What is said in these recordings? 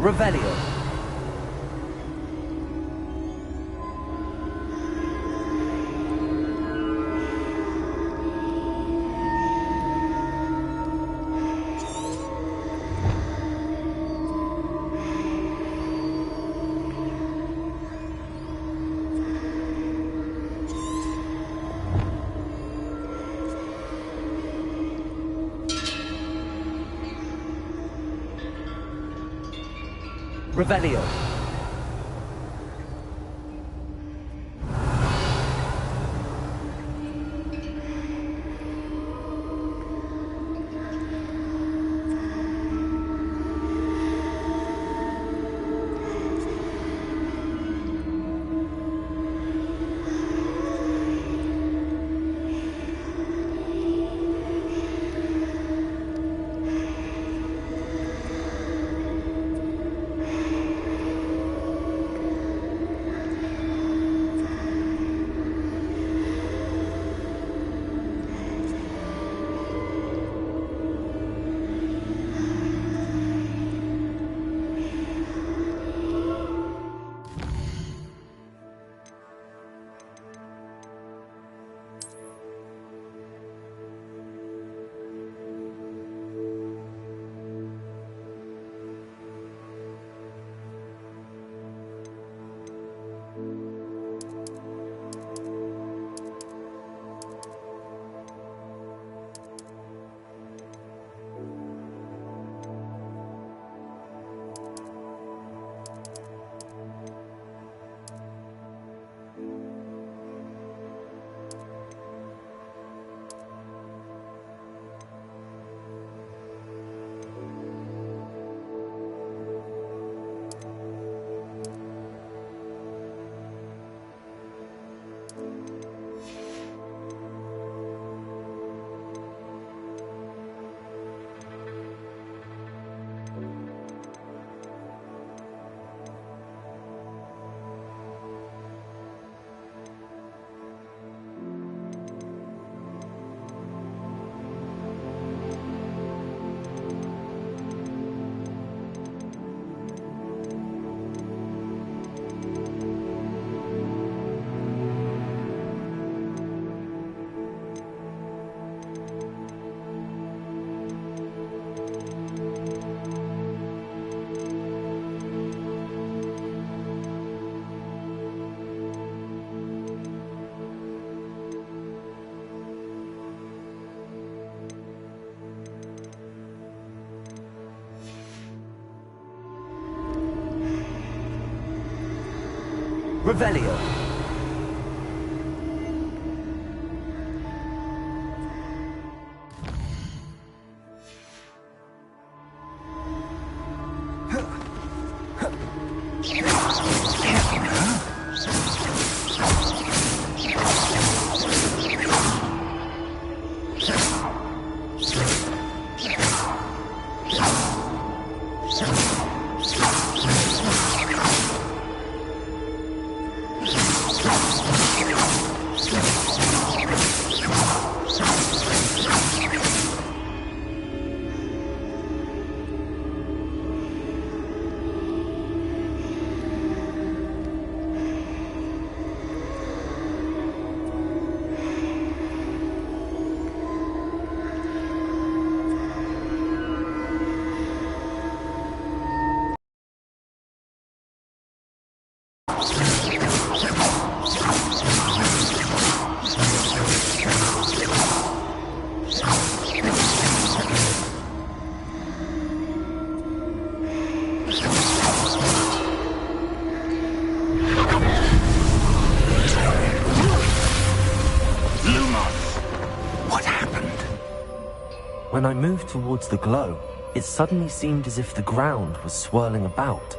Revelio. Revelio. Revelio. When I moved towards the glow, it suddenly seemed as if the ground was swirling about.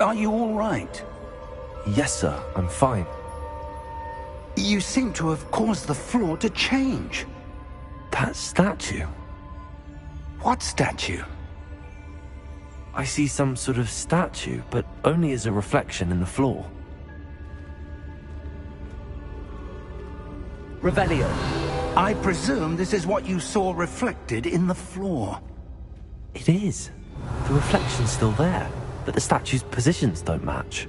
Are you all right? Yes, sir, I'm fine. You seem to have caused the floor to change. That statue? What statue? I see some sort of statue, but only as a reflection in the floor. Revelio. I presume this is what you saw reflected in the floor. It is. The reflection's still there. but the statue's positions don't match.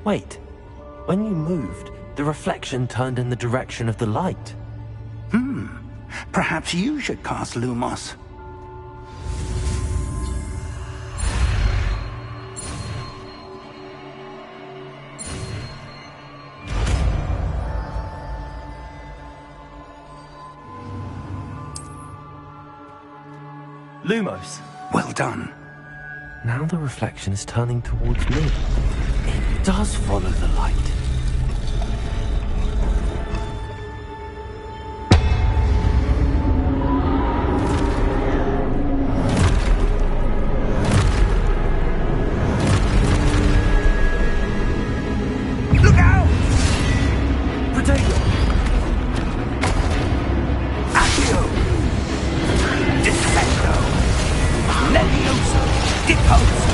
Wait, when you moved, the reflection turned in the direction of the light. Perhaps you should cast Lumos. Lumos! Well done. Now the reflection is turning towards me. It does follow the light. Look out! Potato! Accio! Descendo! Levioso! Deposo!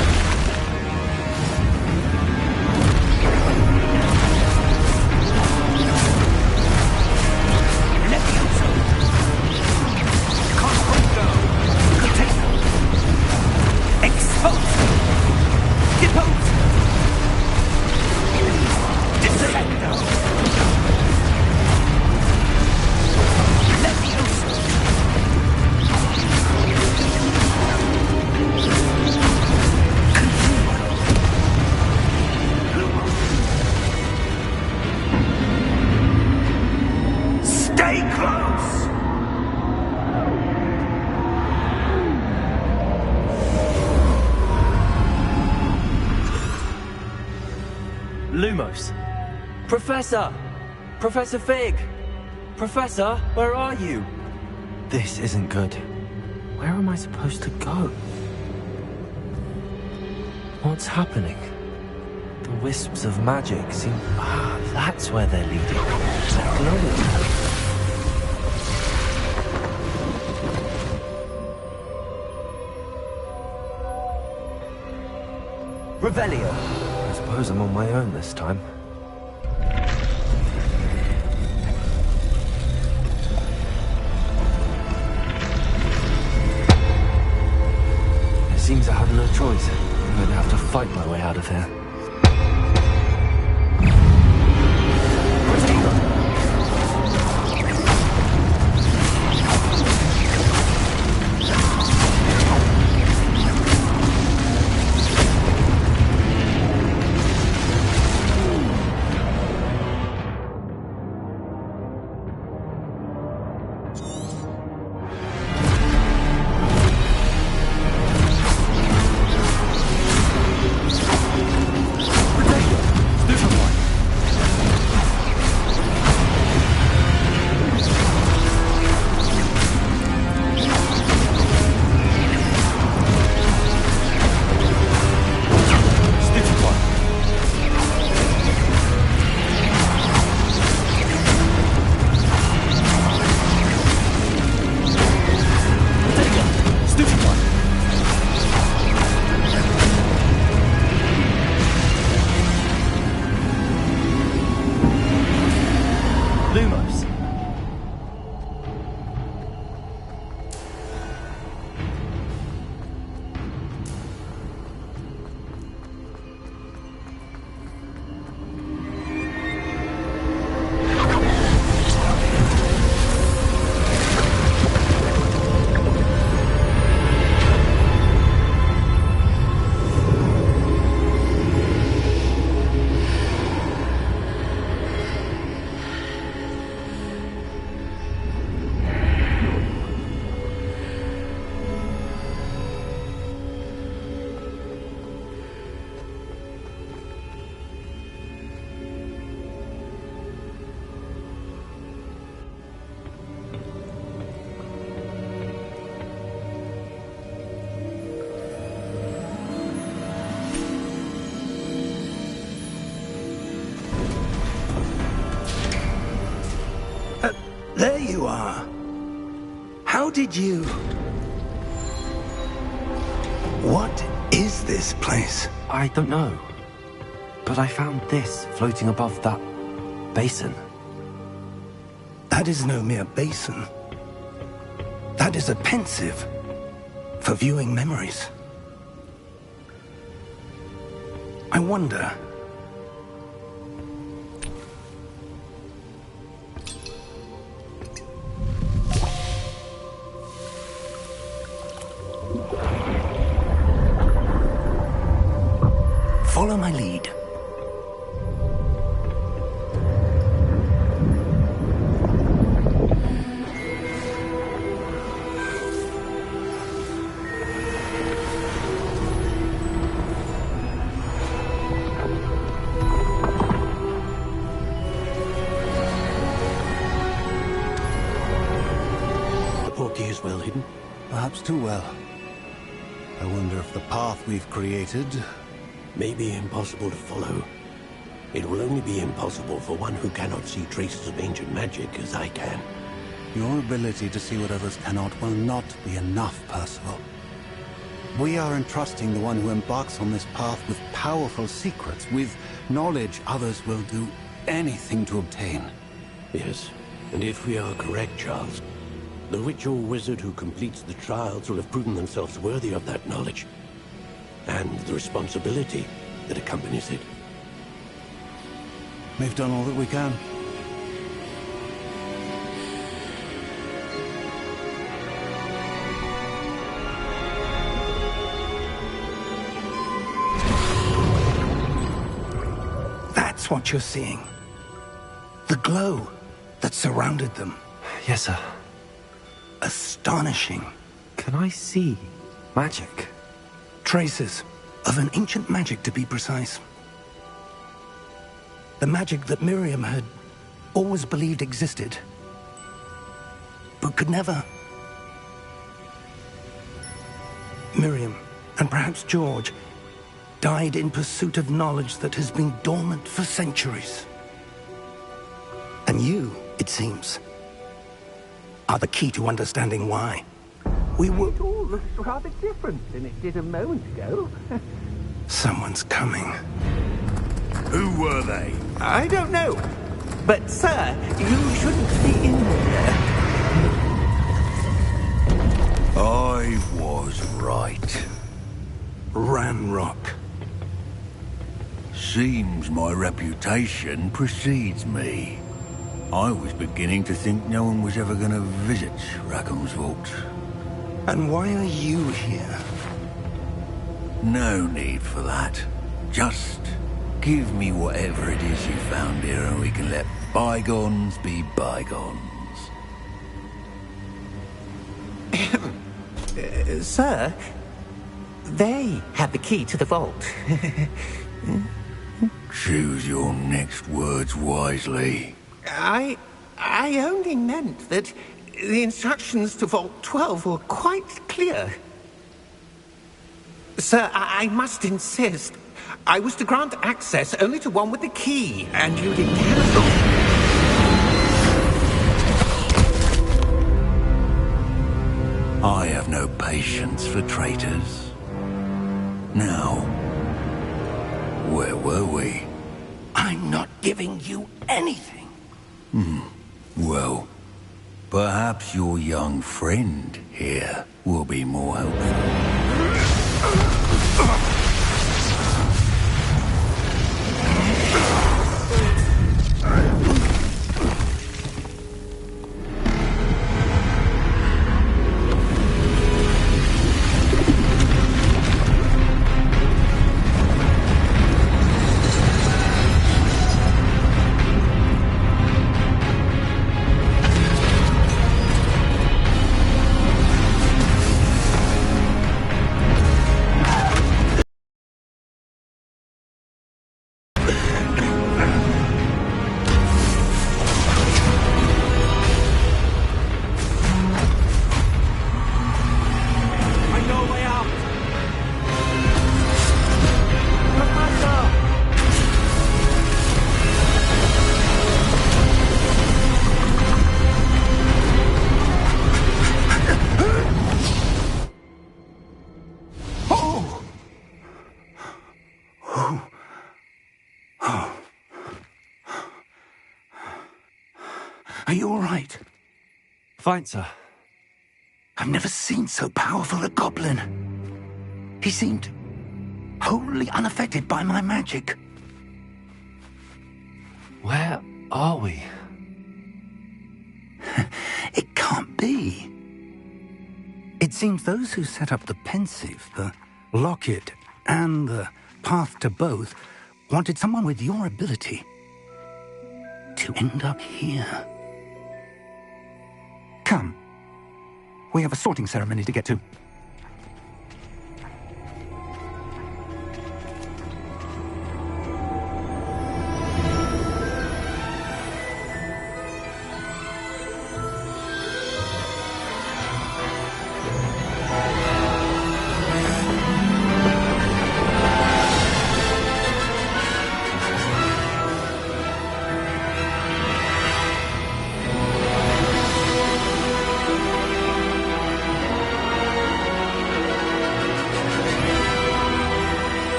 Levioso! Confundo! Potato! Exposo! Deposo! Descendo! Levioso! Stay close! Lumos! Professor! Professor Fig! Professor, where are you? This isn't good. Where am I supposed to go? What's happening? The wisps of magic seem... that's where they're leading. They're glowing. Revelio! I suppose I'm on my own this time. It seems I have no choice. I'm going to have to fight my way out of here. Lumos! There you are. How did you... What is this place? I don't know. But I found this floating above that basin. That is no mere basin. That is a pensive for viewing memories. I wonder... Follow my lead. The portkey is well hidden. Perhaps too well. I wonder if the path we've created... May be impossible to follow. It will only be impossible for one who cannot see traces of ancient magic as I can. Your ability to see what others cannot will not be enough, Percival. We are entrusting the one who embarks on this path with powerful secrets, with knowledge others will do anything to obtain. Yes, and if we are correct, Charles, the witch or wizard who completes the trials will have proven themselves worthy of that knowledge, and the responsibility that accompanies it. We've done all that we can. That's what you're seeing. The glow that surrounded them. Yes, sir. Astonishing. Can I see magic? Traces of an ancient magic, to be precise. The magic that Miriam had always believed existed, but could never. Miriam, and perhaps George, died in pursuit of knowledge that has been dormant for centuries. And you, it seems, are the key to understanding why. We were... It all looks rather different than it did a moment ago. Someone's coming. Who were they? I don't know. But, sir, you shouldn't be in there. I was right. Ranrock. Seems my reputation precedes me. I was beginning to think no one was ever going to visit Rackham's vault. And why are you here? No need for that. Just give me whatever it is you found here and we can let bygones be bygones. Sir, they have the key to the vault. Choose your next words wisely. I only meant that the instructions to Vault 12 were quite clear. Sir, I must insist. I was to grant access only to one with the key, and you didn't have I have no patience for traitors. Now, where were we? I'm not giving you anything. Well, perhaps your young friend here will be more helpful. Are you all right? Fine, sir. I've never seen so powerful a goblin. He seemed wholly unaffected by my magic. Where are we? It can't be. It seems those who set up the pensive, the locket, and the path to both wanted someone with your ability to end up here. Come. We have a sorting ceremony to get to.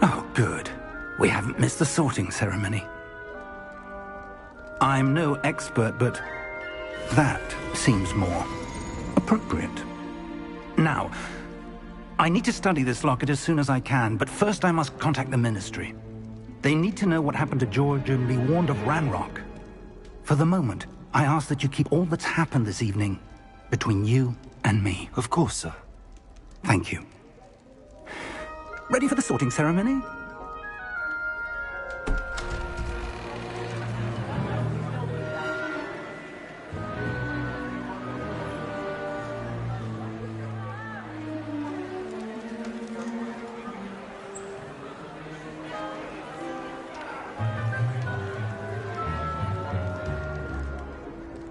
Oh, good. We haven't missed the sorting ceremony. I'm no expert, but that seems more appropriate. Now, I need to study this locket as soon as I can, but first I must contact the Ministry. They need to know what happened to George and be warned of Ranrock. For the moment, I ask that you keep all that's happened this evening between you and me. Of course, sir. Thank you. Ready for the sorting ceremony?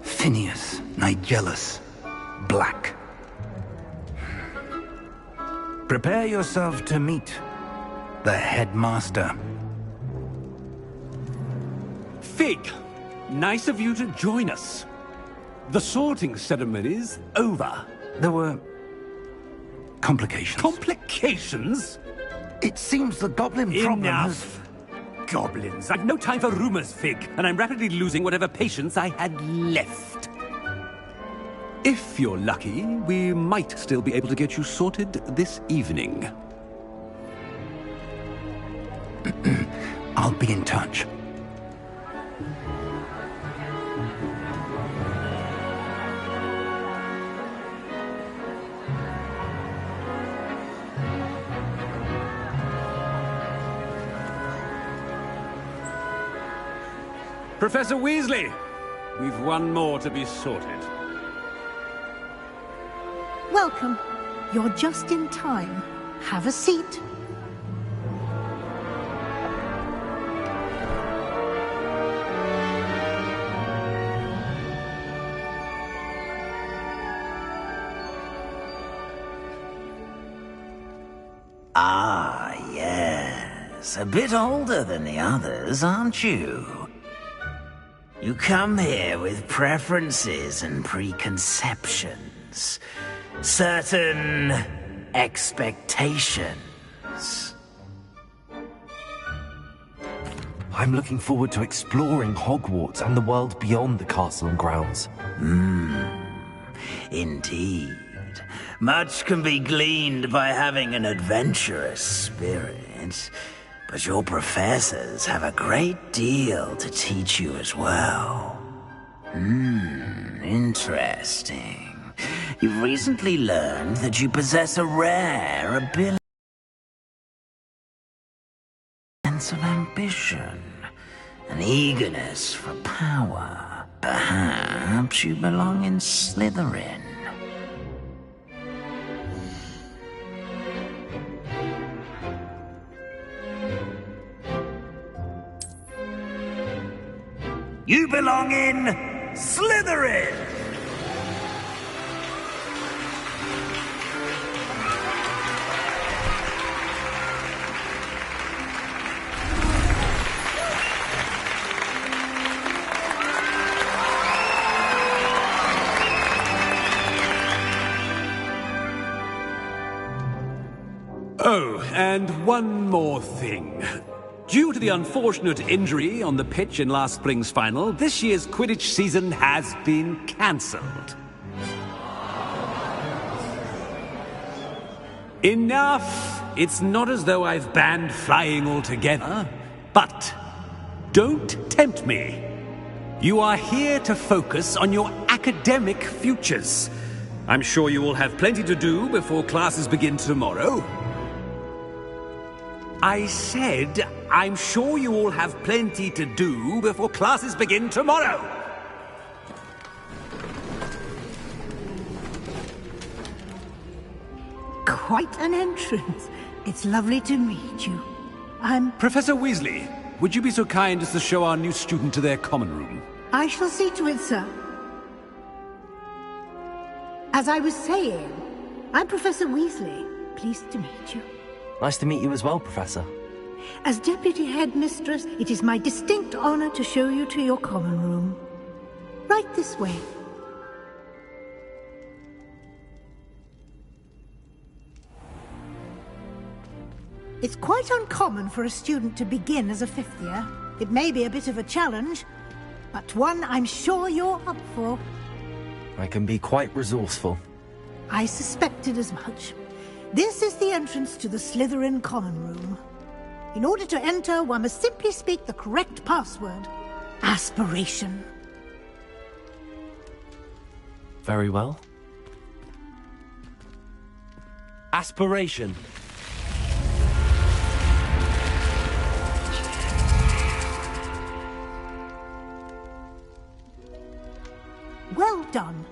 Phineas, Nigellus, Black. Prepare yourself to meet the headmaster. Fig, nice of you to join us. The sorting ceremony's over. There were complications. Complications? It seems the goblin problem has... Enough! Goblins. I've no time for rumors, Fig, and I'm rapidly losing whatever patience I had left. If you're lucky, we might still be able to get you sorted this evening. I'll be in touch. Professor Weasley, we've one more to be sorted. Welcome. You're just in time. Have a seat. Ah, yes. A bit older than the others, aren't you? You come here with preferences and preconceptions. Certain expectations. I'm looking forward to exploring Hogwarts and the world beyond the castle and grounds. Indeed. Much can be gleaned by having an adventurous spirit, but your professors have a great deal to teach you as well. Interesting. You've recently learned that you possess a rare ability. Sense of ambition, an eagerness for power. Perhaps you belong in Slytherin. You belong in Slytherin! Oh, and one more thing. Due to the unfortunate injury on the pitch in last spring's final, this year's Quidditch season has been cancelled. Enough! It's not as though I've banned flying altogether, but don't tempt me. You are here to focus on your academic futures. I'm sure you will have plenty to do before classes begin tomorrow. I said, I'm sure you all have plenty to do before classes begin tomorrow. Quite an entrance. It's lovely to meet you. Professor Weasley, would you be so kind as to show our new student to their common room? I shall see to it, sir. As I was saying, I'm Professor Weasley. Pleased to meet you. Nice to meet you as well, Professor. As Deputy Headmistress, it is my distinct honor to show you to your common room. Right this way. It's quite uncommon for a student to begin as a fifth year. It may be a bit of a challenge, but one I'm sure you're up for. I can be quite resourceful. I suspected as much. This is the entrance to the Slytherin common room. In order to enter, one must simply speak the correct password. Aspiration. Very well. Aspiration. Well done.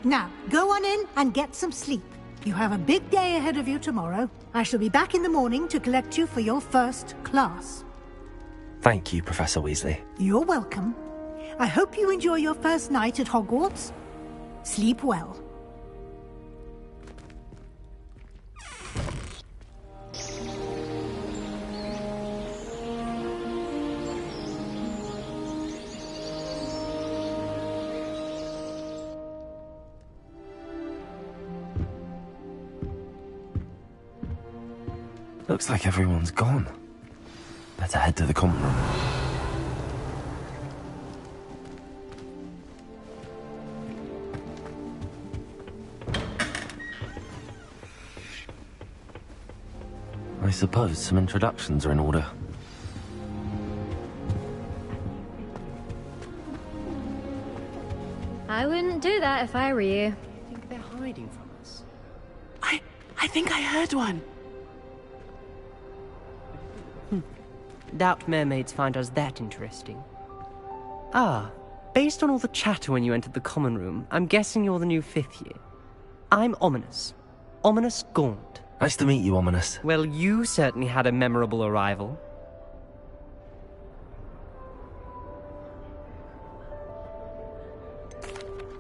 Now, go on in and get some sleep. You have a big day ahead of you tomorrow. I shall be back in the morning to collect you for your first class. Thank you, Professor Weasley. You're welcome. I hope you enjoy your first night at Hogwarts. Sleep well. Looks like everyone's gone. Better head to the common room. I suppose some introductions are in order. I wouldn't do that if I were you. I think they're hiding from us. I think I heard one. Doubt mermaids find us that interesting. Ah, based on all the chatter when you entered the common room, I'm guessing you're the new fifth year. I'm Ominous. Ominous Gaunt. Nice to meet you, Ominous. Well, you certainly had a memorable arrival.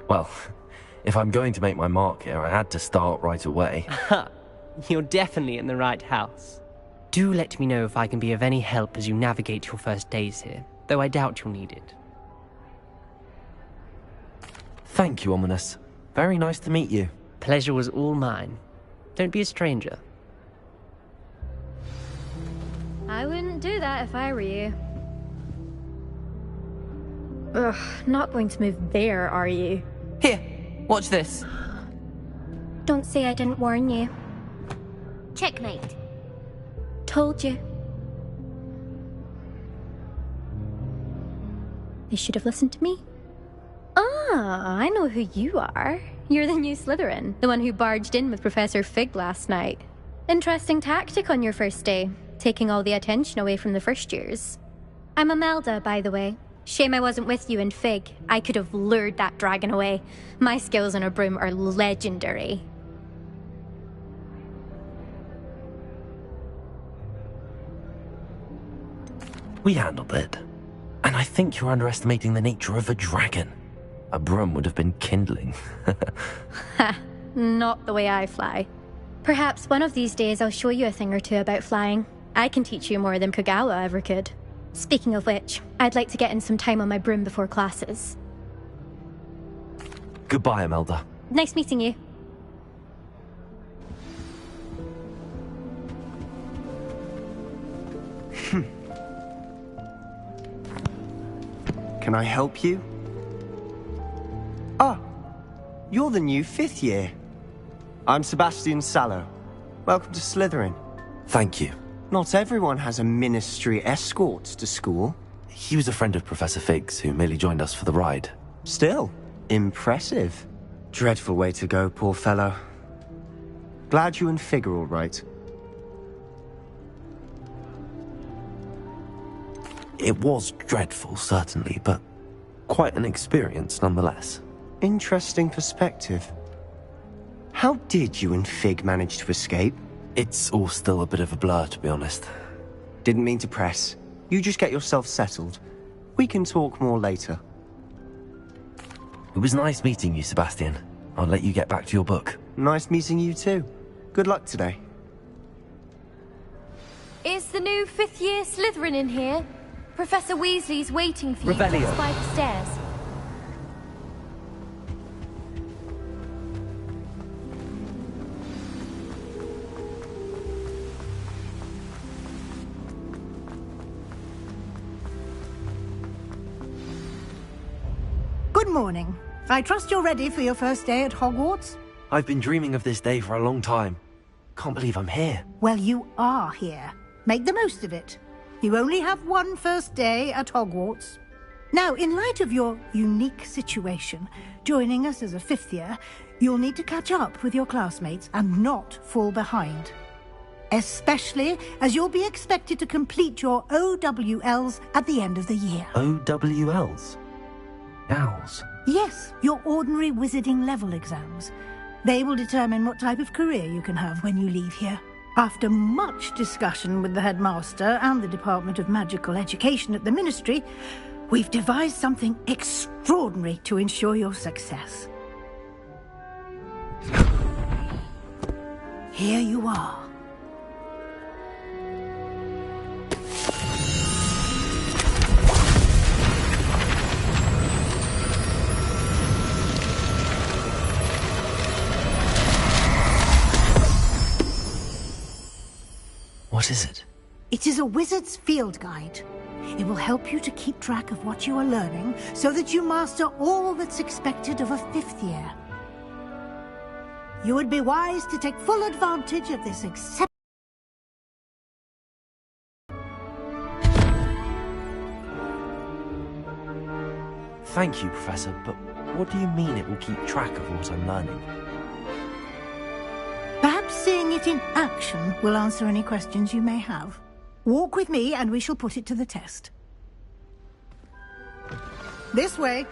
Well, if I'm going to make my mark here, I had to start right away. Ha! You're definitely in the right house. Do let me know if I can be of any help as you navigate your first days here, though I doubt you'll need it. Thank you, Ominous. Very nice to meet you. Pleasure was all mine. Don't be a stranger. I wouldn't do that if I were you. Ugh, not going to move there, are you? Here, watch this. Don't say I didn't warn you. Checkmate. Told you. They should have listened to me. Ah, I know who you are. You're the new Slytherin, the one who barged in with Professor Fig last night. Interesting tactic on your first day, taking all the attention away from the first years. I'm Imelda, by the way. Shame I wasn't with you in Fig. I could have lured that dragon away. My skills on a broom are legendary. We handled it. And I think you're underestimating the nature of a dragon. A broom would have been kindling. Ha, not the way I fly. Perhaps one of these days I'll show you a thing or two about flying. I can teach you more than Kagawa ever could. Speaking of which, I'd like to get in some time on my broom before classes. Goodbye, Imelda. Nice meeting you. Can I help you? Ah, you're the new 5th year. I'm Sebastian Sallow. Welcome to Slytherin. Thank you. Not everyone has a ministry escort to school. He was a friend of Professor Fig's who merely joined us for the ride. Still, impressive. Dreadful way to go, poor fellow. Glad you and Fig are all right. It was dreadful, certainly, but quite an experience nonetheless. Interesting perspective. How did you and Fig manage to escape? It's all still a bit of a blur, to be honest. Didn't mean to press. You just get yourself settled. We can talk more later. It was nice meeting you, Sebastian. I'll let you get back to your book. Nice meeting you too. Good luck today. Is the new 5th year Slytherin in here? Professor Weasley's waiting for you Revelio. just by the stairs. Good morning. I trust you're ready for your first day at Hogwarts? I've been dreaming of this day for a long time. Can't believe I'm here. Well, you are here. Make the most of it. You only have one first day at Hogwarts. Now, in light of your unique situation, joining us as a 5th year, you'll need to catch up with your classmates and not fall behind. Especially as you'll be expected to complete your OWLs at the end of the year. OWLs? Owls? Yes, your ordinary wizarding level exams. They will determine what type of career you can have when you leave here. After much discussion with the headmaster and the Department of Magical Education at the Ministry, we've devised something extraordinary to ensure your success. Here you are. What is it? It is a wizard's field guide. It will help you to keep track of what you are learning so that you master all that's expected of a 5th year. You would be wise to take full advantage of this exceptional... Thank you, Professor, but what do you mean it will keep track of what I'm learning? Perhaps seeing it in action will answer any questions you may have. Walk with me and we shall put it to the test. This way.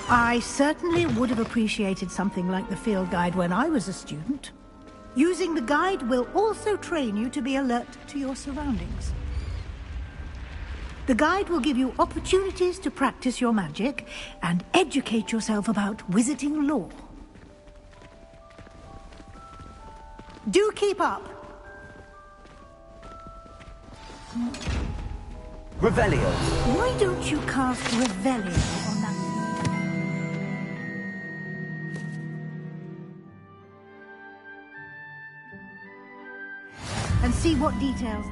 I certainly would have appreciated something like the field guide when I was a student. Using the guide will also train you to be alert to your surroundings. The guide will give you opportunities to practice your magic and educate yourself about wizarding lore. Do keep up. Revelio. Why don't you cast Revelio on that? And see what details.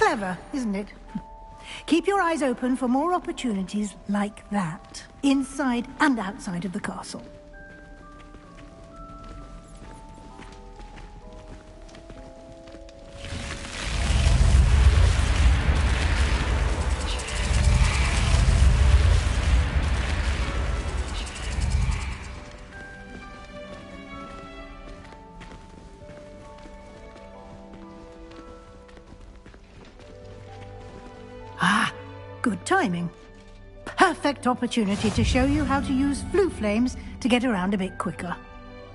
Clever, isn't it? Keep your eyes open for more opportunities like that, inside and outside of the castle. Good timing. Perfect opportunity to show you how to use flue flames to get around a bit quicker.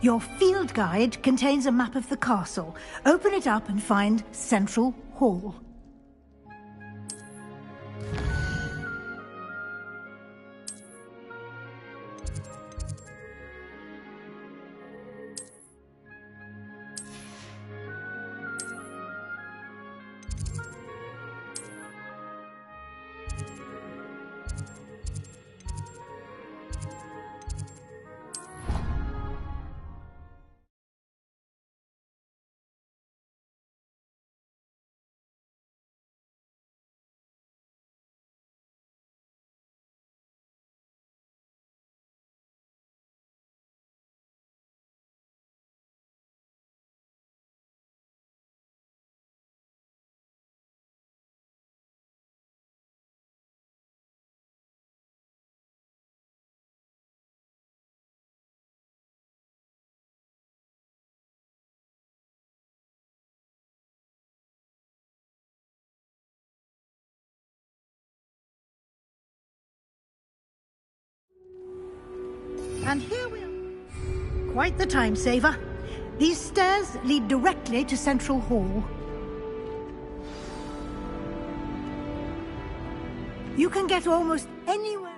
Your field guide contains a map of the castle. Open it up and find Central Hall. And here we are. Quite the time saver. These stairs lead directly to Central Hall. You can get almost anywhere.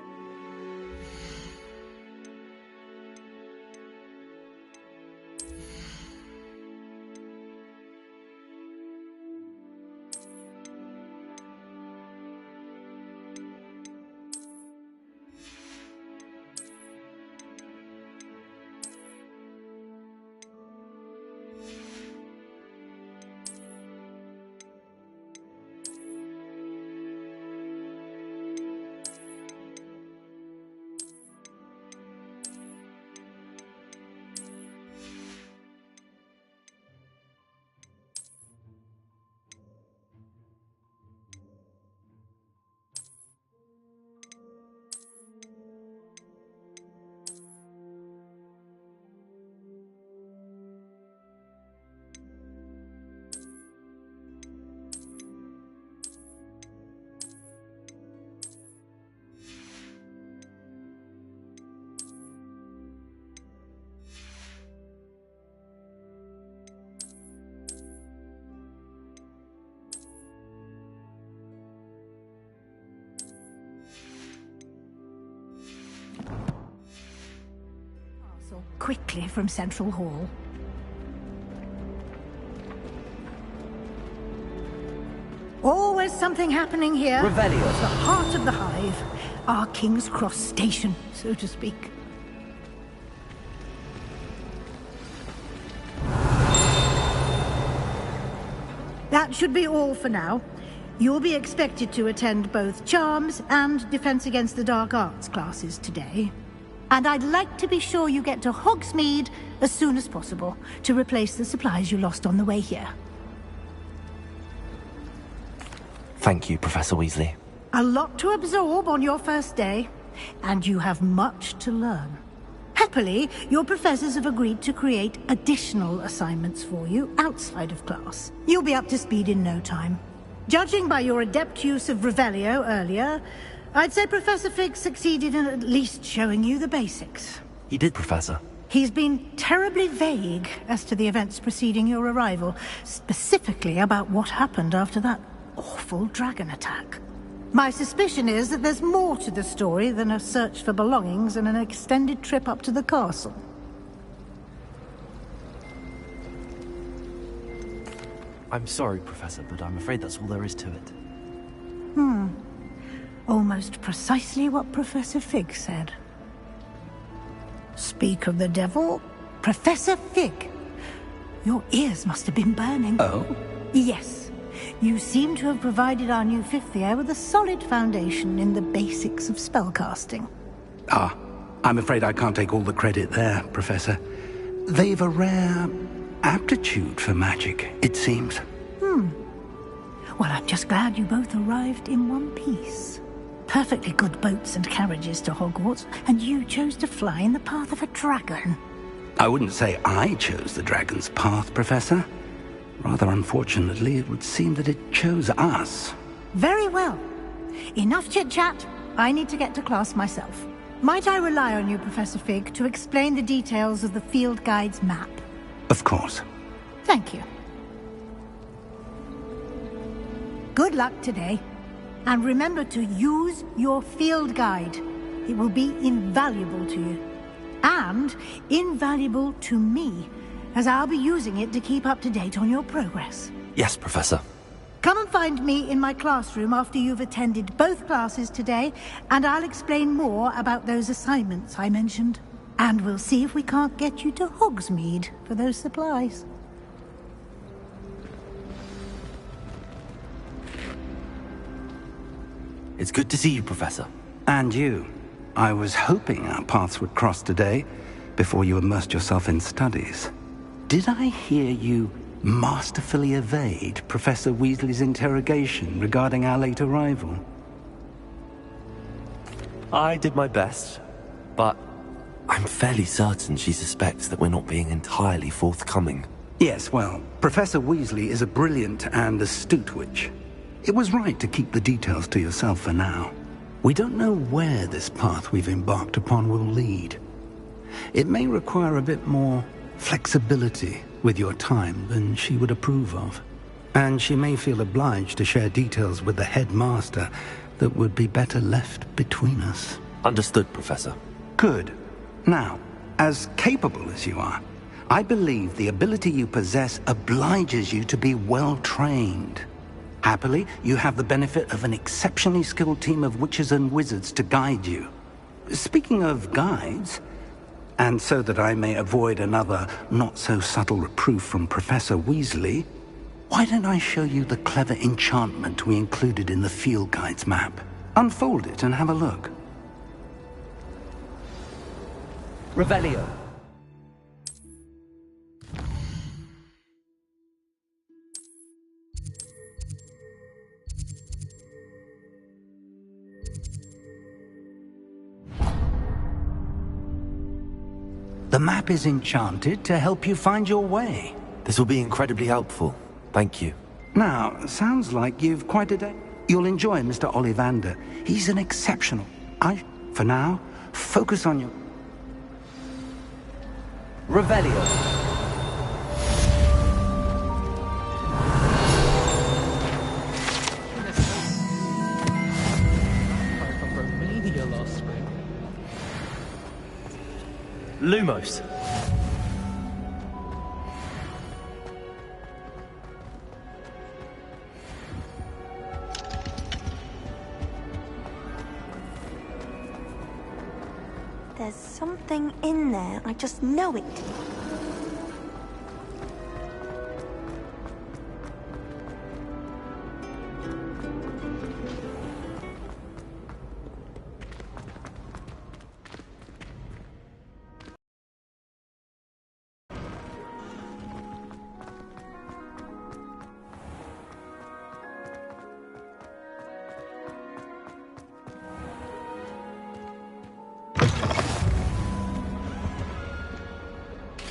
Quickly from Central Hall. Always something happening here. Revelio. It's the heart of the hive. Our King's Cross station, so to speak. That should be all for now. You'll be expected to attend both Charms and Defense Against the Dark Arts classes today. And I'd like to be sure you get to Hogsmeade as soon as possible to replace the supplies you lost on the way here. Thank you, Professor Weasley. A lot to absorb on your first day, and you have much to learn. Happily, your professors have agreed to create additional assignments for you outside of class. You'll be up to speed in no time. Judging by your adept use of Revelio earlier, I'd say Professor Fig succeeded in at least showing you the basics. He did, Professor. He's been terribly vague as to the events preceding your arrival, specifically about what happened after that awful dragon attack. My suspicion is that there's more to the story than a search for belongings and an extended trip up to the castle. I'm sorry, Professor, but I'm afraid that's all there is to it. Almost precisely what Professor Fig said. Speak of the devil, Professor Fig. Your ears must have been burning. Oh? Yes. You seem to have provided our new fifth year with a solid foundation in the basics of spellcasting. Ah, I'm afraid I can't take all the credit there, Professor. They've a rare aptitude for magic, it seems. Well, I'm just glad you both arrived in one piece. Perfectly good boats and carriages to Hogwarts, and you chose to fly in the path of a dragon. I wouldn't say I chose the dragon's path, Professor. Rather unfortunately, it would seem that it chose us. Very well. Enough chit-chat. I need to get to class myself. Might I rely on you, Professor Fig, to explain the details of the field guide's map? Of course. Thank you. Good luck today. And remember to use your field guide. It will be invaluable to you. And invaluable to me, as I'll be using it to keep up to date on your progress. Yes, Professor. Come and find me in my classroom after you've attended both classes today, and I'll explain more about those assignments I mentioned. And we'll see if we can't get you to Hogsmeade for those supplies. It's good to see you, Professor. And you. I was hoping our paths would cross today, before you immersed yourself in studies. Did I hear you masterfully evade Professor Weasley's interrogation regarding our late arrival? I did my best, but I'm fairly certain she suspects that we're not being entirely forthcoming. Yes, well, Professor Weasley is a brilliant and astute witch. It was right to keep the details to yourself for now. We don't know where this path we've embarked upon will lead. It may require a bit more flexibility with your time than she would approve of. And she may feel obliged to share details with the headmaster that would be better left between us. Understood, Professor. Good. Now, as capable as you are, I believe the ability you possess obliges you to be well trained. Happily, you have the benefit of an exceptionally skilled team of witches and wizards to guide you. Speaking of guides, and so that I may avoid another not-so-subtle reproof from Professor Weasley, why don't I show you the clever enchantment we included in the field guide's map? Unfold it and have a look. Revelio. The map is enchanted to help you find your way. This will be incredibly helpful. Thank you. Now, sounds like you've quite a day. You'll enjoy Mr. Ollivander. He's an exceptional. For now, focus on your... Revelio. Lumos. There's something in there. I just know it.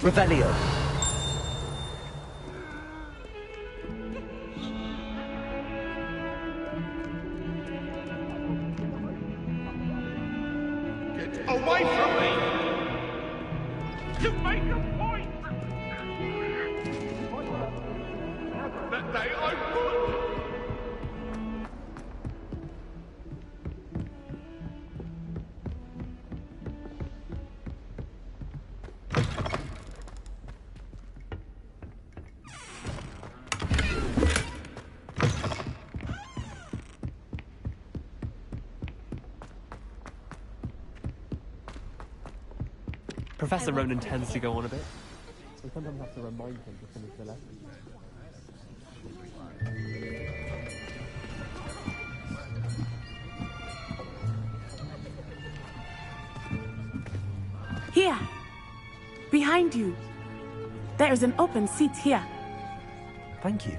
Revelio. Get away from me! You make a point! That day I would! Professor Ronan tends to go on a bit. We sometimes have to remind him to finish the lesson. Here. Behind you. There is an open seat here. Thank you.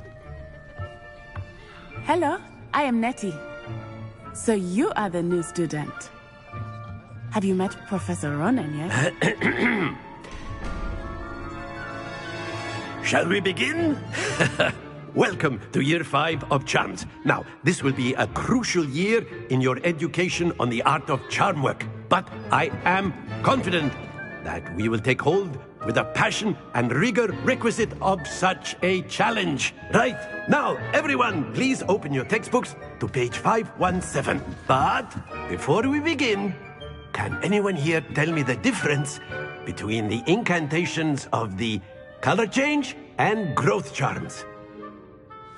Hello, I am Nettie. So you are the new student. Have you met Professor Ronan yet? Shall we begin? Welcome to Year 5 of Charms. Now, this will be a crucial year in your education on the art of charm work. But I am confident that we will take hold with the passion and rigor requisite of such a challenge. Right, now, everyone, please open your textbooks to page 517. But before we begin, can anyone here tell me the difference between the incantations of the color change and growth charms?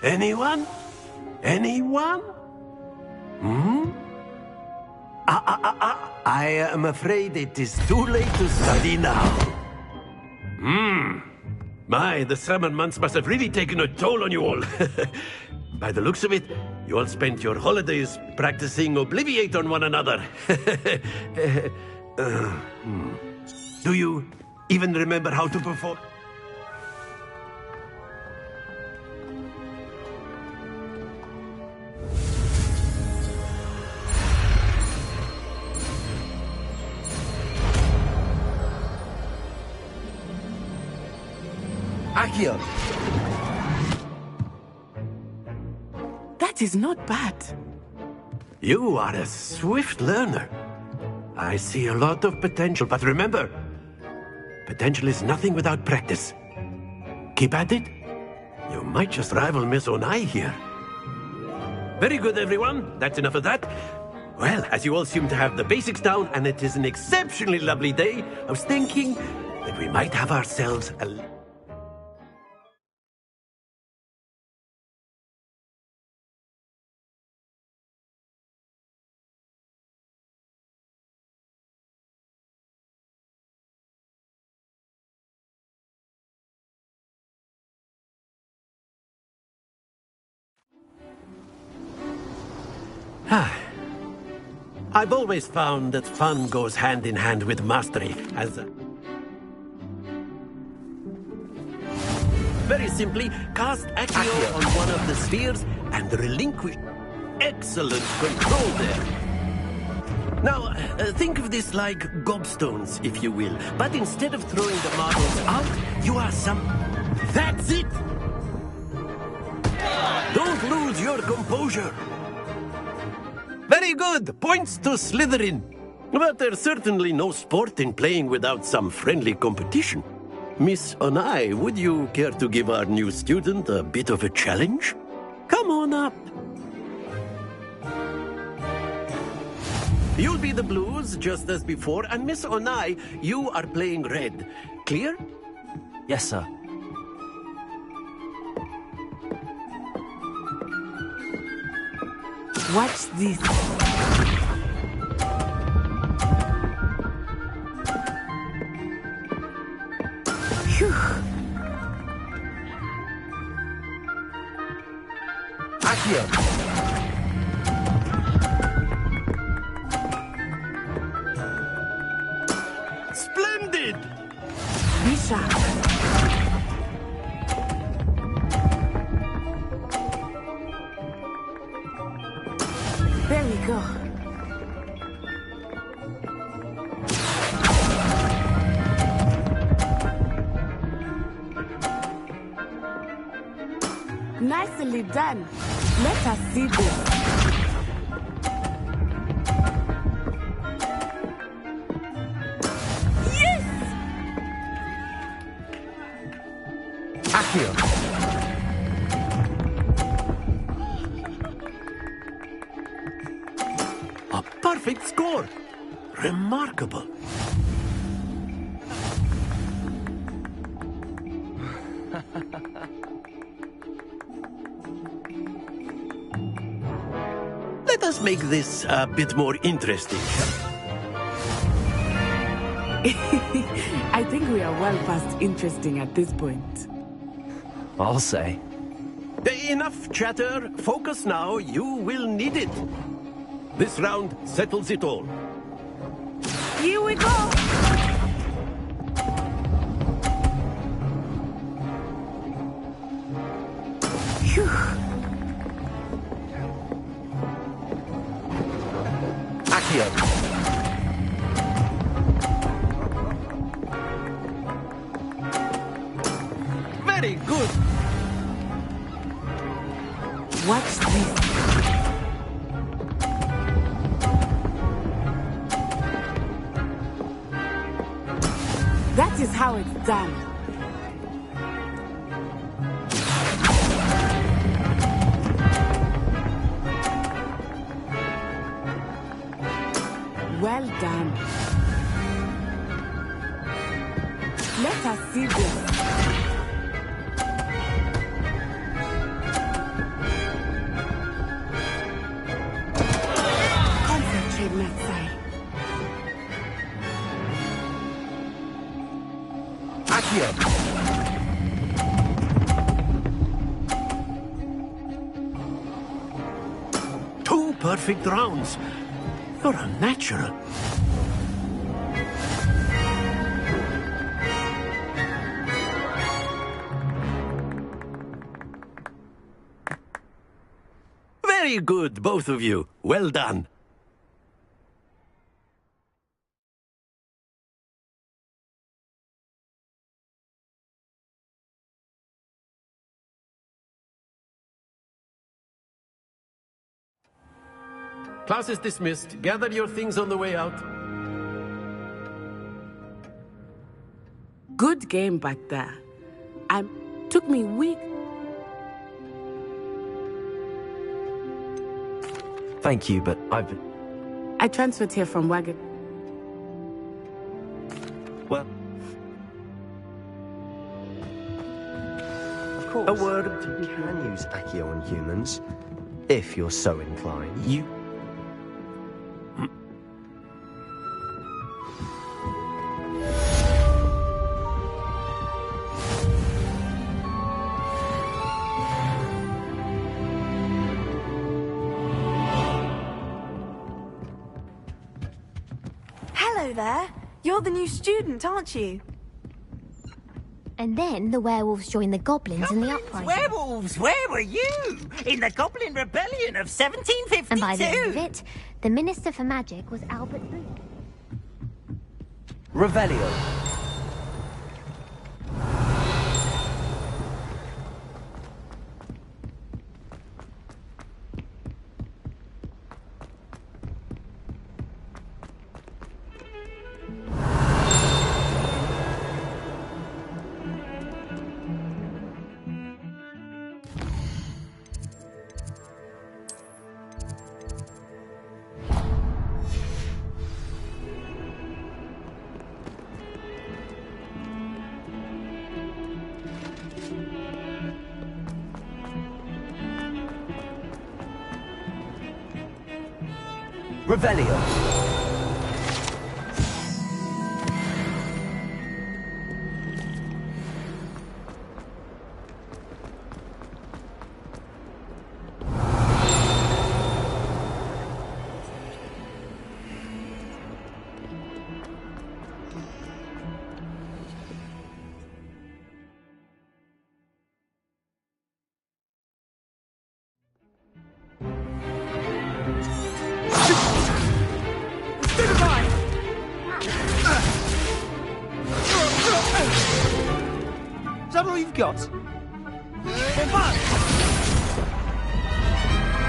Anyone? Anyone? I am afraid it is too late to study now. My, the summer months must have really taken a toll on you all. By the looks of it, you all spent your holidays practicing Obliviate on one another. Do you even remember how to perform? Accio! That is not bad. You are a swift learner. I see a lot of potential, but remember, potential is nothing without practice. Keep at it. You might just rival Miss Onai here. Very good, everyone. That's enough of that. Well, as you all seem to have the basics down, and it is an exceptionally lovely day, I was thinking that we might have ourselves a... I've always found that fun goes hand in hand with mastery, as very simply, cast Accio on one of the spheres and relinquish excellent control there. Now, think of this like gobstones, if you will. But instead of throwing the marbles out, you are That's it! Don't lose your composure. Very good. Points to Slytherin. But there's certainly no sport in playing without some friendly competition. Miss Onai, would you care to give our new student a bit of a challenge? Come on up. You'll be the blues, just as before, and Miss Onai, you are playing red. Clear? Yes, sir. Watch this. Phew. Accio! Splendid! Be sharp. There we go. Nicely done. Let us see this. Yes! Accio! A perfect score. Remarkable. Let us make this a bit more interesting. I think we are well past interesting at this point. I'll say. Enough chatter. Focus now. You will need it. This round settles it all. Here we go! Accio. Very good. Watch this. That is how it's done. Well done. Let us see this. Concentrate, Matsai. Accio. Two perfect rounds. You're a natural. Very good, both of you. Well done. Class is dismissed. Gather your things on the way out. Good game back there. Took me weeks. Thank you, but I transferred here from Wagon. Well... Of course. A word you can use Accio on humans, if you're so inclined. You... Hello there. You're the new student, aren't you? And then the werewolves joined the goblins in the uprising. Werewolves, where were you? In the Goblin Rebellion of 1752. And by the end of it, the Minister for Magic was Albert Booth. Revelio. Revelio. Is that all you've got?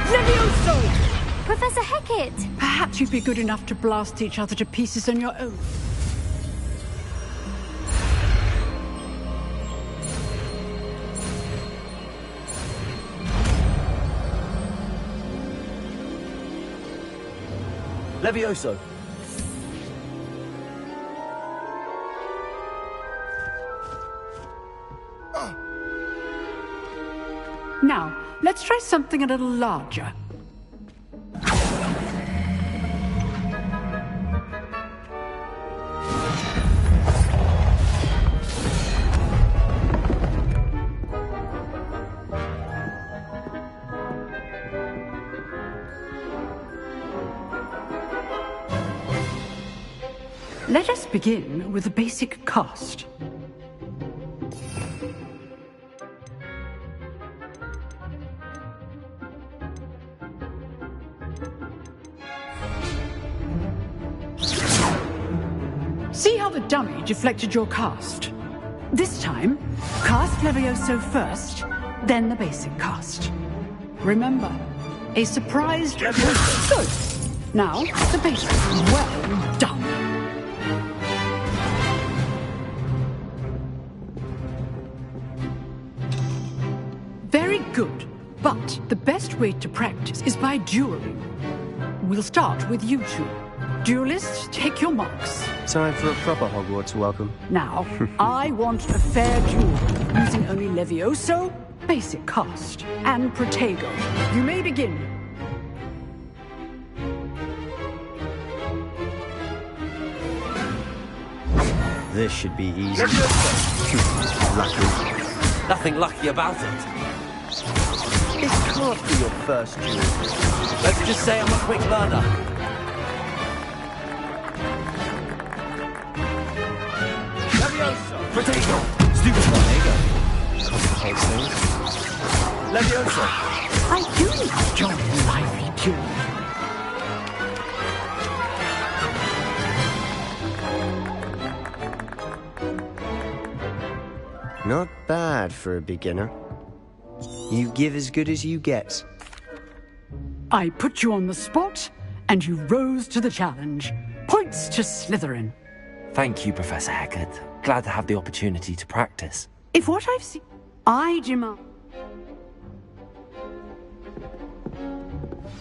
Levioso! Professor Hecat! Perhaps you'd be good enough to blast each other to pieces on your own. Levioso. Now, let's try something a little larger. Let us begin with the basic cast. See how the dummy deflected your cast? This time, cast Levioso first, then the basic cast. Remember, a surprised Levioso. Good. Now, the basic. Well done. Very good. But the best way to practice is by dueling. We'll start with you two. Duelists, take your marks. Time for a proper Hogwarts welcome. Now, I want a fair duel, using only Levioso, basic cast, and Protego. You may begin. This should be easy. Lucky. Nothing lucky about it. This can't be your first duel. Let's just say I'm a quick learner. Levioso! Protego! Stupid Protego! Complicates things. Levioso! I do enjoy a lively duel. Not bad for a beginner. You give as good as you get. I put you on the spot, and you rose to the challenge. Points to Slytherin. Thank you, Professor Haggard. Glad to have the opportunity to practice. If what I've seen, I demand.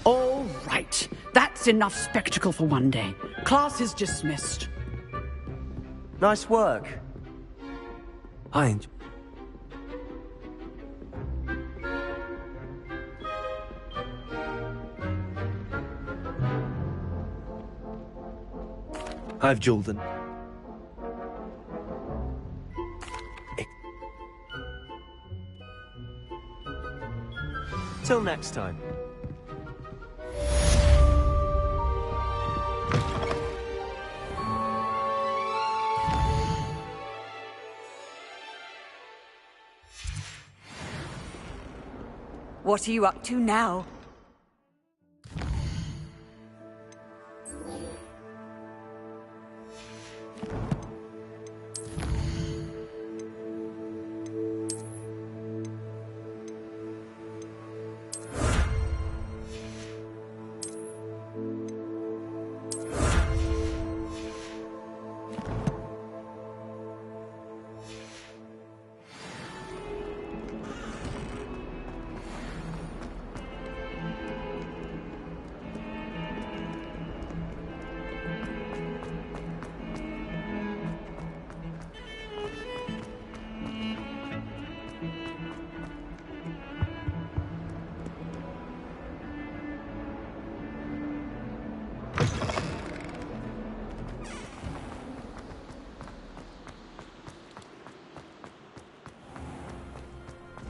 All right, that's enough spectacle for one day. Class is dismissed. Nice work. I've Jordan. Till next time. What are you up to now?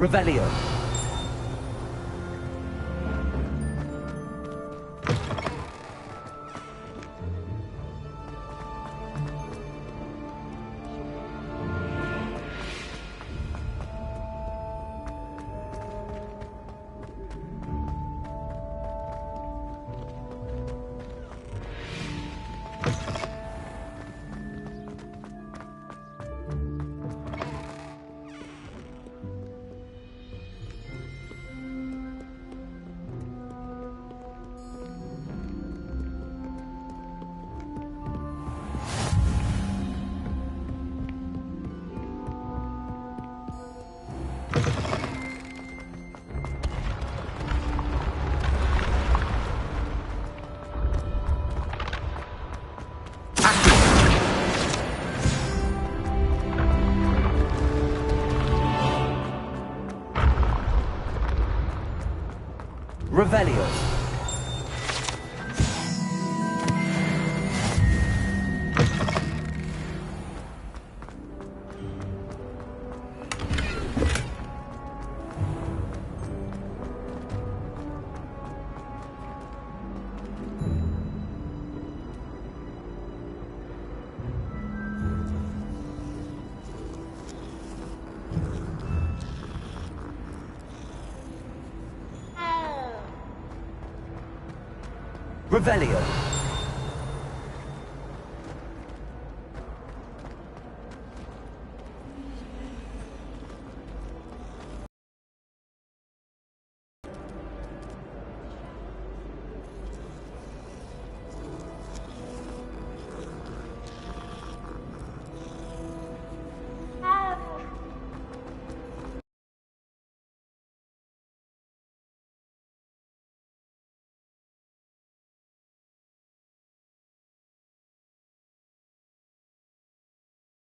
Revelio. Revelio. Revelio.